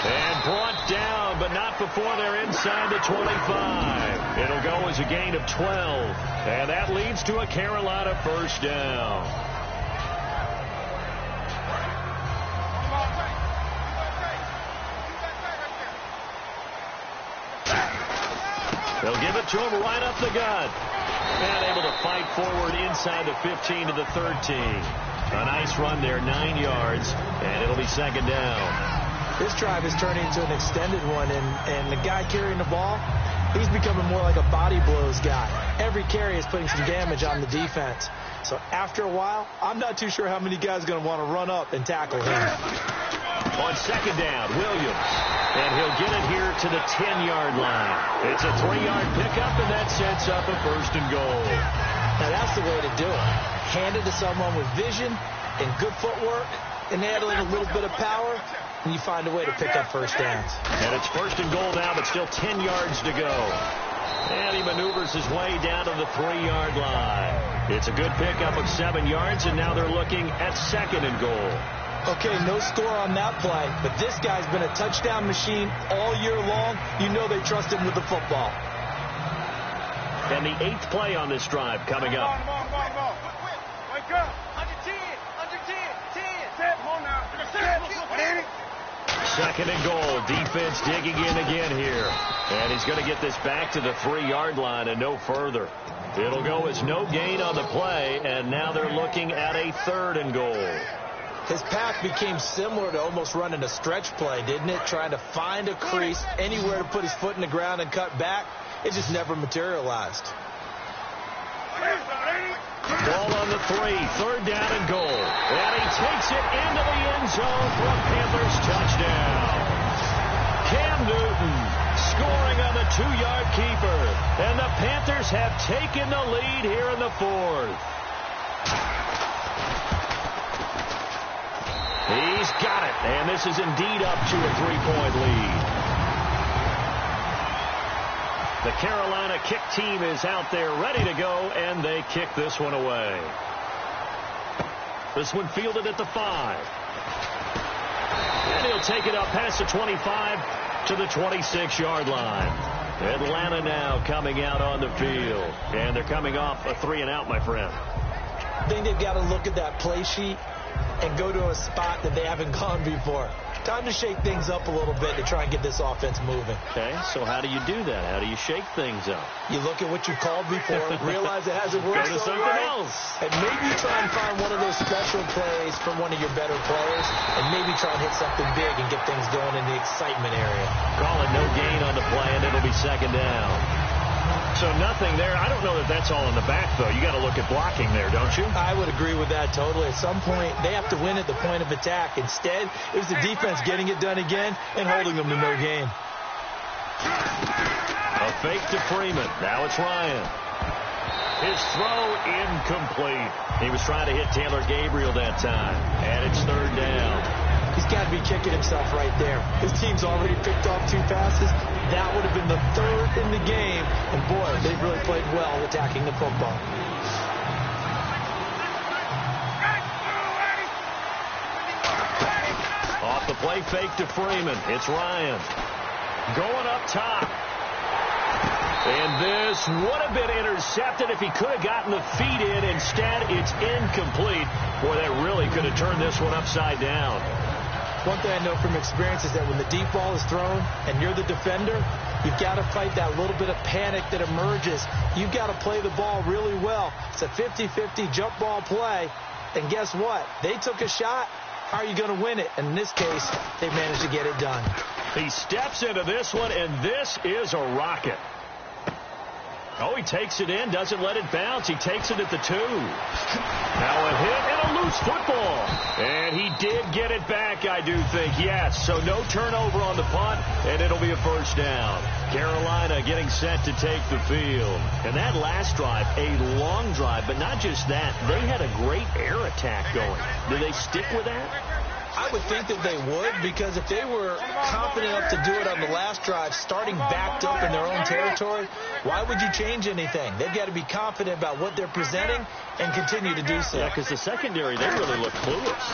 And brought down, but not before they're inside the 25. It'll go as a gain of 12. And that leads to a Carolina 1st down. They'll give it to him right up the gut. And able to fight forward inside the 15 to the 13. A nice run there, 9 yards. And it'll be 2nd down. This drive is turning into an extended one, and the guy carrying the ball, he's becoming more like a body blows guy. Every carry is putting some damage on the defense. So after a while, I'm not too sure how many guys are going to want to run up and tackle him. On 2nd down, Williams. And he'll get it here to the 10-yard line. It's a 3-yard pickup, and that sets up a 1st and goal. Now that's the way to do it. Hand it to someone with vision and good footwork, and add a little bit of power, and you find a way to pick up 1st downs. And it's 1st and goal now, but still 10 yards to go. And he maneuvers his way down to the 3-yard line. It's a good pickup of 7 yards, and now they're looking at 2nd and goal. Okay, no score on that play, but this guy's been a touchdown machine all year long. You know they trust him with the football. And the 8th play on this drive coming up. Wake up. Under 10. 10. Come on now. 2nd and goal. Defense digging in again here. And he's going to get this back to the 3-yard line and no further. It'll go as no gain on the play, and now they're looking at a 3rd and goal. His path became similar to almost running a stretch play, didn't it? Trying to find a crease, anywhere to put his foot in the ground and cut back. It just never materialized. Ball on the 3, 3rd down and goal. And he takes it into the end zone for a Panthers touchdown. Cam Newton scoring on the 2-yard keeper. And the Panthers have taken the lead here in the 4th. He's got it, and this is indeed up to a 3-point lead. The Carolina kick team is out there ready to go, and they kick this one away. This one fielded at the 5. And he'll take it up past the 25 to the 26-yard line. Atlanta now coming out on the field, and they're coming off a 3-and-out, my friend. I think they've got to look at that play sheet and go to a spot that they haven't gone before. time to shake things up a little bit to try and get this offense moving. Okay, so how do you do that? How do you shake things up? You look at what you called before, realize it hasn't worked. Go to something else. And maybe try and find one of those special plays from one of your better players, and maybe try and hit something big and get things going in the excitement area. Call it no gain on the play, and it'll be second down. So nothing there. I don't know that that's all in the back, though. You got to look at blocking there, don't you? I would agree with that totally. At some point, they have to win at the point of attack. Instead, it was the defense getting it done again and holding them to no gain. A fake to Freeman. Now it's Ryan. His throw incomplete. He was trying to hit Taylor Gabriel that time. And it's third down. He's got to be kicking himself right there. His team's already picked off 2 passes. That would have been the 3rd in the game. And, boy, they've really played well attacking the football. Off the play fake to Freeman. It's Ryan. Going up top. And this would have been intercepted if he could have gotten the feet in. Instead, it's incomplete. Boy, that really could have turned this one upside down. One thing I know from experience is that when the deep ball is thrown and you're the defender, you've got to fight that little bit of panic that emerges. You've got to play the ball really well. It's a 50-50 jump ball play. And guess what? They took a shot. How are you going to win it? And in this case, they managed to get it done. He steps into this one, and this is a rocket. Oh, he takes it in, doesn't let it bounce. He takes it at the 2. Now a hit and a loose football. And he did get it back, I do think, yes. So no turnover on the punt, and it'll be a first down. Carolina getting set to take the field. And that last drive, a long drive, but not just that. They had a great air attack going. Do they stick with that? I would think that they would, because if they were confident enough to do it on the last drive, starting backed up in their own territory, why would you change anything? They've got to be confident about what they're presenting and continue to do so. Yeah, because the secondary, they really look clueless.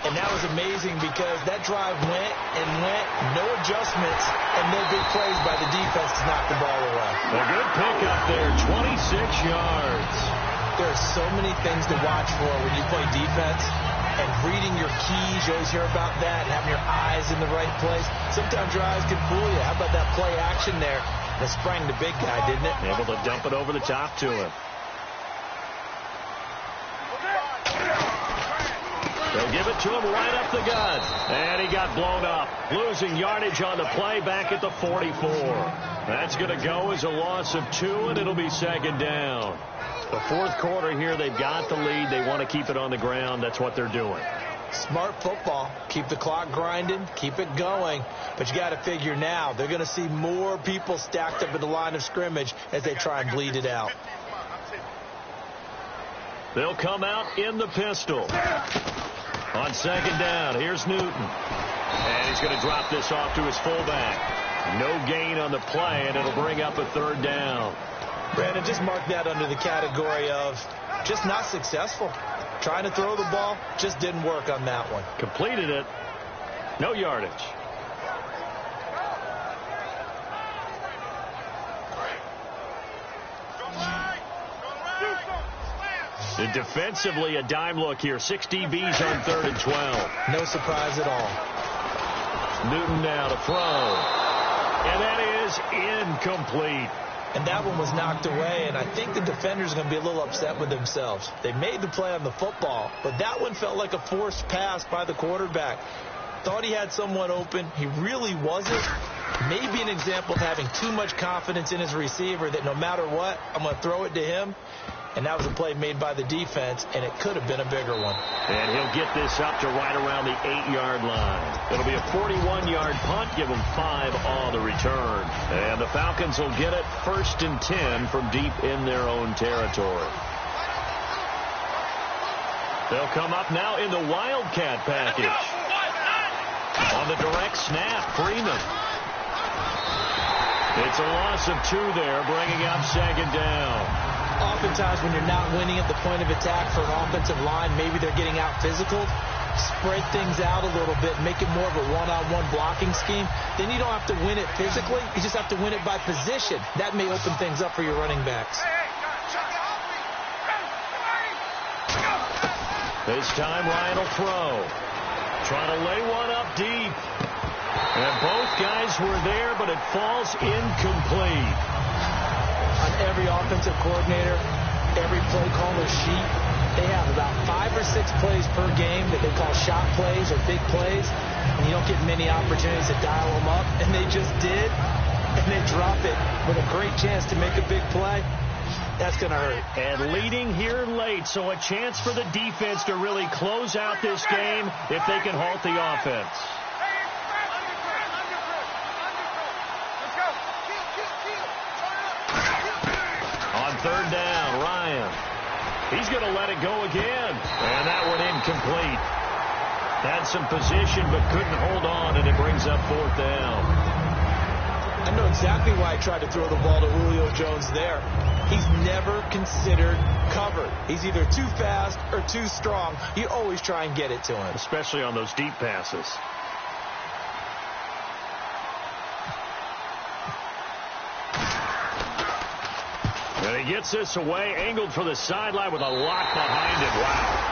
And that was amazing because that drive went and went, no adjustments, and no big plays by the defense to knock the ball away. A good pickup there, 26 yards. There are so many things to watch for when you play defense. And reading your keys, you always hear about that, and having your eyes in the right place. Sometimes your eyes can fool you. How about that play action there? That sprang the big guy, didn't it? Able to dump it over the top to him. They'll give it to him right up the gut. And he got blown up. Losing yardage on the play back at the 44. That's going to go as a loss of 2, and it'll be second down. The 4th quarter here, they've got the lead. They want to keep it on the ground. That's what they're doing. Smart football. Keep the clock grinding. Keep it going. But you got to figure now, they're going to see more people stacked up at the line of scrimmage as they try and bleed it out. They'll come out in the pistol. On second down, here's Newton. And he's going to drop this off to his fullback. No gain on the play, and it'll bring up a 3rd down. Brandon, just mark that under the category of just not successful. Trying to throw the ball, just didn't work on that one. Completed it. No yardage. And defensively, a dime look here. 6 DBs on 3rd and 12. No surprise at all. Newton now to throw. And that is incomplete. And that one was knocked away, and I think the defenders are going to be a little upset with themselves. They made the play on the football, but that one felt like a forced pass by the quarterback. Thought he had someone open. He really wasn't. Maybe an example of having too much confidence in his receiver that no matter what, I'm going to throw it to him. And that was a play made by the defense, and it could have been a bigger one. And he'll get this up to right around the 8-yard line. It'll be a 41-yard punt, give them 5 on the return. And the Falcons will get it 1st and 10 from deep in their own territory. They'll come up now in the Wildcat package. On the direct snap, Freeman. It's a loss of 2 there, bringing up second down. Oftentimes when you're not winning at the point of attack for an offensive line, maybe they're getting out physical, spread things out a little bit, make it more of a one-on-one blocking scheme. Then you don't have to win it physically. You just have to win it by position. That may open things up for your running backs. This time Ryan will throw. Trying to lay one up deep. And both guys were there, but it falls incomplete. On every offensive coordinator, every play caller sheet, they have about 5 or 6 plays per game that they call shot plays or big plays. And you don't get many opportunities to dial them up. And they just did. And they drop it with a great chance to make a big play. That's going to hurt. And leading here late, so a chance for the defense to really close out this game if they can halt the offense. On third down, Ryan. He's going to let it go again. And that one incomplete. Had some position but couldn't hold on, and it brings up fourth down. I know exactly why I tried to throw the ball to Julio Jones there. He's never considered covered. He's either too fast or too strong. You always try and get it to him. Especially on those deep passes. And he gets this away, angled for the sideline with a lot behind it. Wow.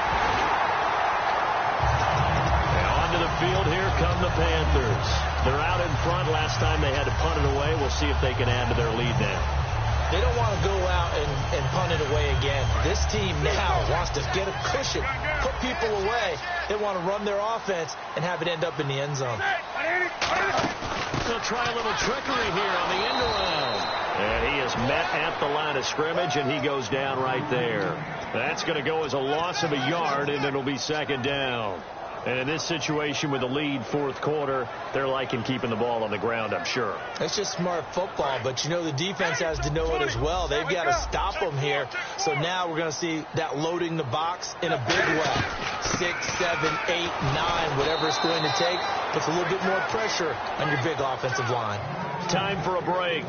And onto the field, here come the Panthers. They're out in front. Last time they had to punt it away. We'll see if they can add to their lead now. They don't want to go out and punt it away again. This team now wants to get a cushion, put people away. They want to run their offense and have it end up in the end zone. They'll try a little trickery here on the end around. And he is met at the line of scrimmage, and he goes down right there. That's going to go as a loss of a yard, and it'll be second down. And in this situation with the lead fourth quarter, they're liking keeping the ball on the ground, I'm sure. It's just smart football, but you know the defense has to know it as well. They've got to stop them here. So now we're going to see that loading the box in a big way. 6, 7, 8, 9, whatever it's going to take, puts a little bit more pressure on your big offensive line. Time for a break.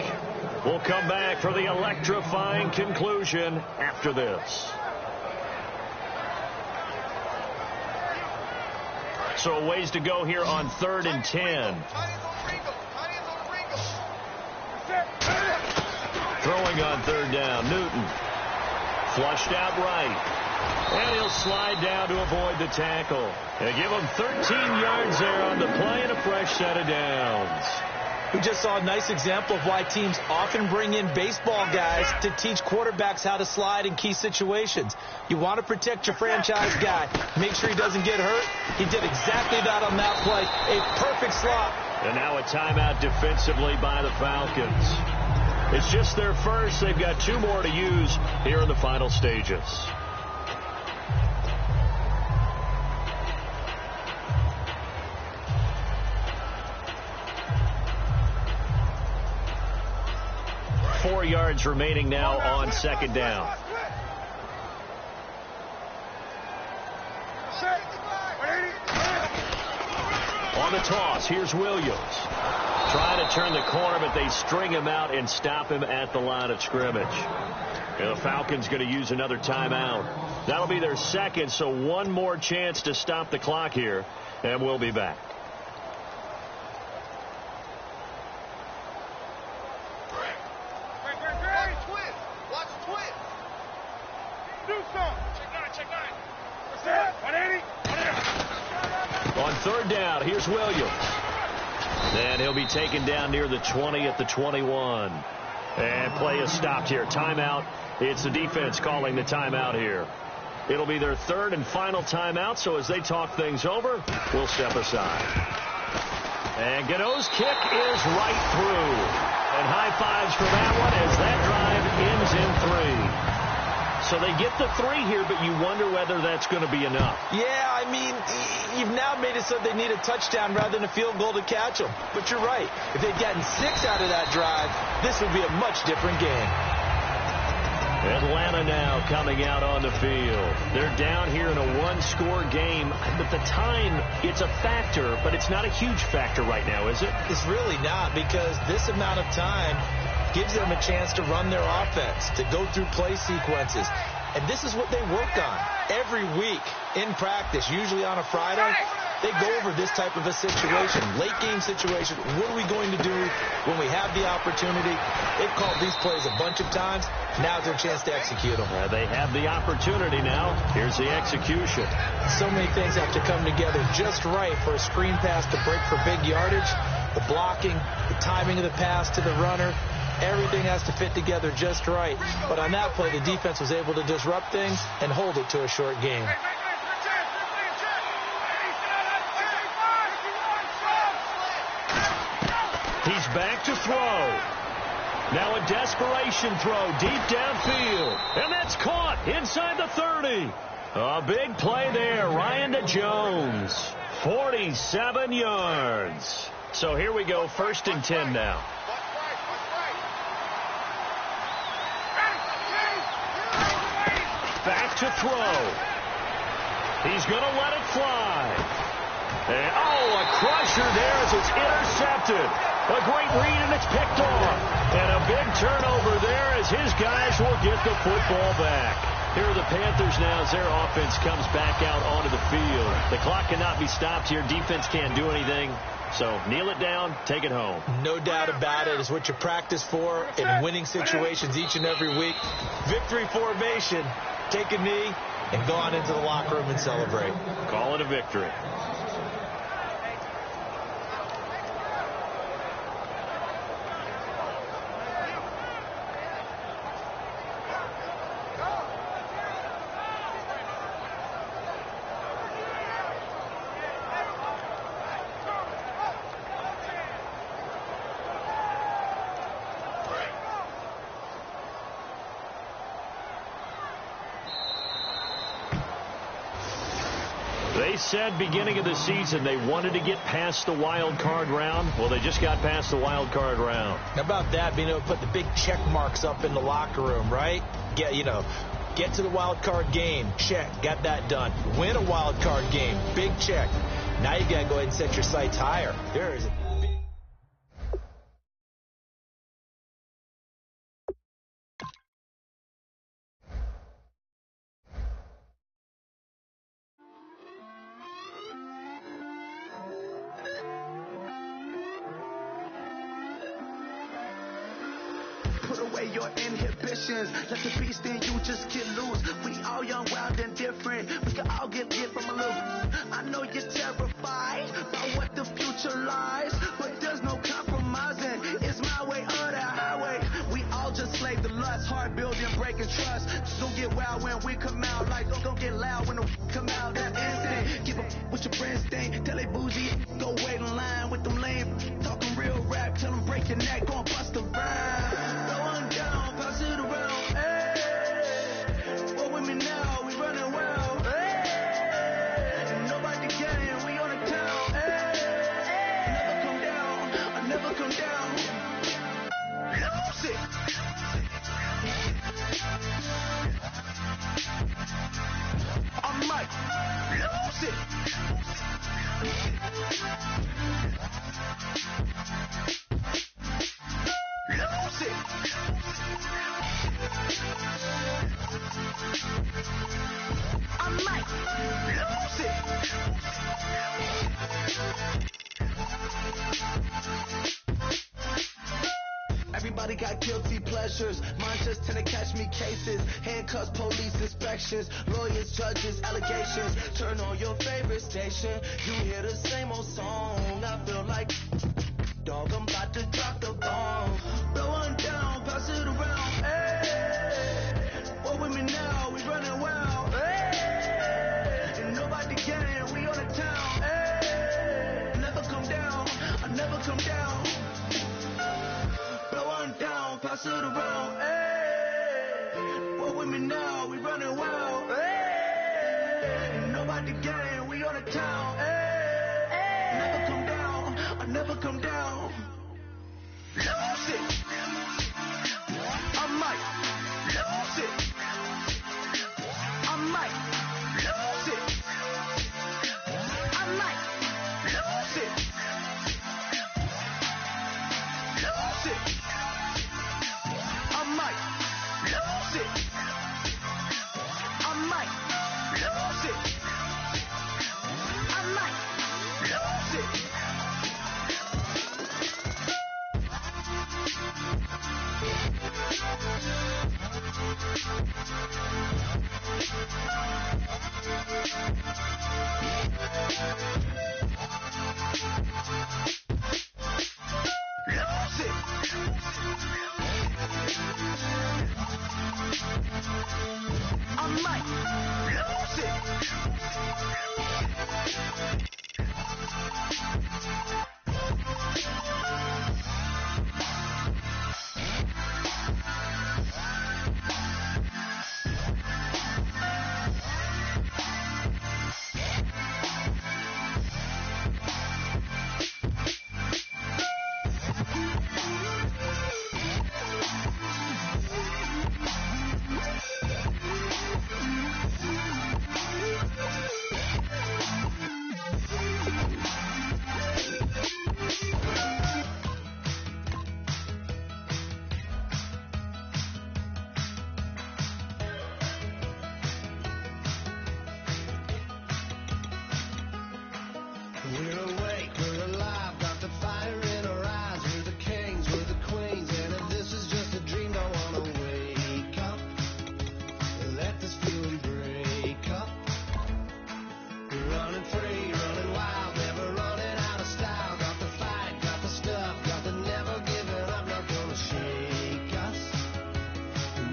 We'll come back for the electrifying conclusion after this. So a ways to go here on 3rd and 10. Throwing on third down, Newton. Flushed out right. And he'll slide down to avoid the tackle. They give him 13 yards there on the play and a fresh set of downs. We just saw a nice example of why teams often bring in baseball guys to teach quarterbacks how to slide in key situations. You want to protect your franchise guy. Make sure he doesn't get hurt. He did exactly that on that play. A perfect slot. And now a timeout defensively by the Falcons. It's just their first. They've got 2 more to use here in the final stages. Four yards remaining now on second down. On the toss, here's Williams. Trying to turn the corner, but they string him out and stop him at the line of scrimmage. And the Falcons going to use another timeout. That'll be their second, so one more chance to stop the clock here, and we'll be back. On third down, here's Williams. And he'll be taken down near the 20 at the 21. And play is stopped here. Timeout. It's the defense calling the timeout here. It'll be their third and final timeout, so as they talk things over, we'll step aside. And Gano's kick is right through. And high fives for that one as that drive ends in 3. So they get the 3 here, but you wonder whether that's going to be enough. Yeah, I mean, you've now made it so they need a touchdown rather than a field goal to catch them. But you're right. If they'd gotten 6 out of that drive, this would be a much different game. Atlanta now coming out on the field. They're down here in a 1-score game. But the time, it's a factor, but it's not a huge factor right now, is it? It's really not, because this amount of time gives them a chance to run their offense, to go through play sequences. And this is what they work on every week in practice, usually on a Friday. they go over this type of a situation, late game situation. What are we going to do when we have the opportunity? They've called these plays a bunch of times. Now's their chance to execute them. They have the opportunity now. Here's the execution. So many things have to come together just right for a screen pass to break for big yardage. The blocking, the timing of the pass to the runner, everything has to fit together just right. But on that play, the defense was able to disrupt things and hold it to a short game. He's back to throw. Now a desperation throw deep downfield. And that's caught inside the 30. A big play there. Ryan to Jones. 47 yards. So here we go, 1st and 10 now. Back to throw. He's going to let it fly. And, a crusher there as it's intercepted. A great read, and it's picked off. And a big turnover there as his guys will get the football back. Here are the Panthers now as their offense comes back out onto the field. The clock cannot be stopped here. Defense can't do anything. So kneel it down, take it home. No doubt about it. It's what you practice for in winning situations each and every week. Victory formation. Take a knee and go on into the locker room and celebrate. Call it a victory. They said beginning of the season they wanted to get past the wild card round. Well, they just got past the wild card round. How about that, being able to put the big check marks up in the locker room, right? Get to the wild card game. Check. Got that done. Win a wild card game. Big check. Now you got to go ahead and set your sights higher. There is a your inhibitions. Let the beast in you just get loose. We all young, wild, and different. We can all get from a little. I know you're terrified by what the future lies, but there's no compromising. It's my way or the highway. We all just slave the lust, hard building, breaking trust. Don't get wild when we come out. Like don't get loud when the come out. That instant. Keep up with your friends thing. Tell they bougie, go wait in line with them lame. Talking real rap, tell them break your neck, gon' bust a rhyme. Down, pass it around, hey. What with me now, we running wild, hey. Nobody can, we on the town, hey. Never come down, I never come down. Lose it. I might lose it. Lose it. I might lose it. Everybody got guilty pleasures. Mine just tend to catch me cases. Handcuffs, police inspections, lawyers, judges, allegations. Turn on your favorite station. You hear the same old song. I feel like dog, I'm about to drop the bomb. Blowing down, pass it around. Hey, what with me now? We running wild. Hey, and nobody can. We on the town. Hey, never come down. I never come down. Blowing down, pass it around. Hey, what with me now? We running wild. Hey, and nobody can. We on the town. Hey, never come down. I never come down. Lose it. I might lose it. I might lose it. I might lose it. Lose it. I might lose it. I might lose it. I might We're awake, we're alive, got the fire in our eyes. We're the kings, we're the queens, and if this is just a dream, don't wanna wake up. Let this feeling break up. We're running free, running wild, never running out of style. Got the fight, got the stuff, got the never giving up. Not gonna shake us,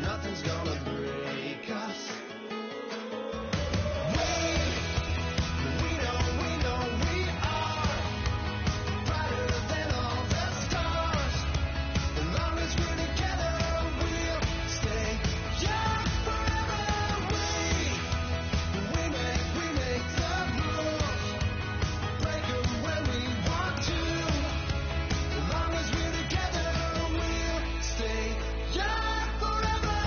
nothing's gonna break us. We know we are brighter than all the stars. As long as we're together, we'll stay young forever. We make the rules, break 'em when we want to. As long as we're together, we'll stay young forever.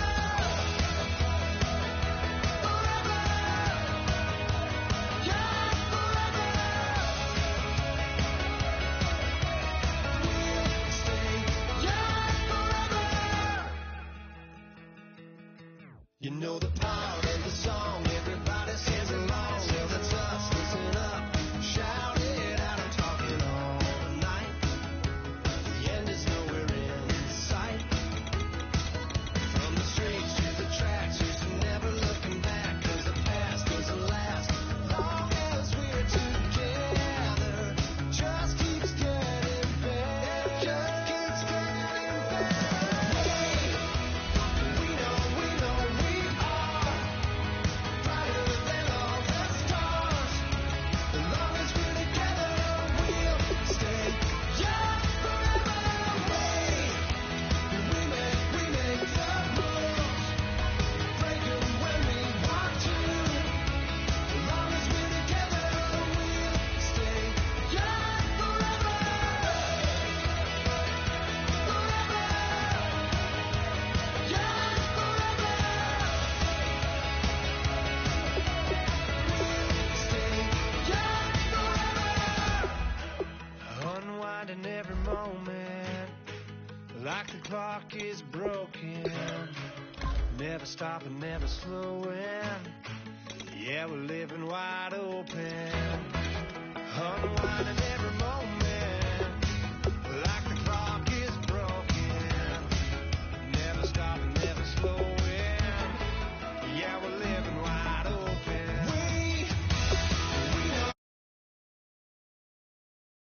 Forever. Young forever. We'll stay young forever. You know the part of the song, everybody sings along. Well, that's us, listen up, shout it out. I'm talking all night. The end is nowhere in sight. From the streets to the tracks, here's to never looking back. 'Cause the past doesn't last long as we're together. Just keeps getting better. Just keeps getting better. We know we are brighter than all the stars. As long as we're together, we'll stay young forever. We make the rules, break 'em when we want to. As long as we're together, we'll stay young forever. Forever. Young forever. Unwinding every moment, like the clock is broken. Never stopping, never slowing. Yeah, we're living wide open. Unwinding every